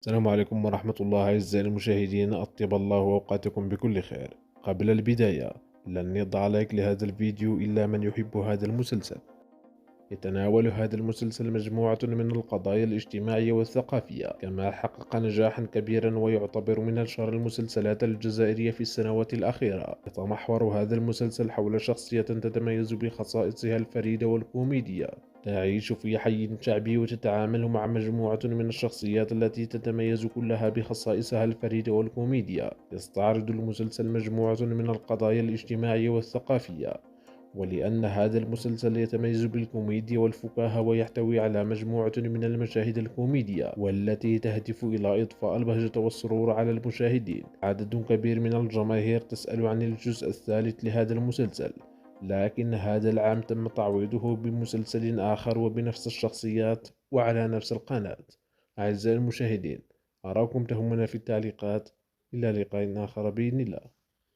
السلام عليكم ورحمة الله أعزائي المشاهدين، أطيب الله أوقاتكم بكل خير. قبل البداية لن يضع لايك لهذا الفيديو إلا من يحب هذا المسلسل. يتناول هذا المسلسل مجموعة من القضايا الاجتماعية والثقافية، كما حقق نجاحا كبيرا ويعتبر من أشهر المسلسلات الجزائرية في السنوات الأخيرة. يتمحور هذا المسلسل حول شخصية تتميز بخصائصها الفريدة والكوميديا، تعيش في حي شعبي وتتعامل مع مجموعة من الشخصيات التي تتميز كلها بخصائصها الفريدة والكوميديا. يستعرض المسلسل مجموعة من القضايا الاجتماعية والثقافية، ولأن هذا المسلسل يتميز بالكوميديا والفكاهة ويحتوي على مجموعة من المشاهد الكوميدية والتي تهدف إلى إضفاء البهجة والسرور على المشاهدين. عدد كبير من الجماهير تسأل عن الجزء الثالث لهذا المسلسل، لكن هذا العام تم تعويضه بمسلسل آخر وبنفس الشخصيات وعلى نفس القناة. أعزائي المشاهدين، أراكم تهمنا في التعليقات. إلى لقاء آخر بإذن الله.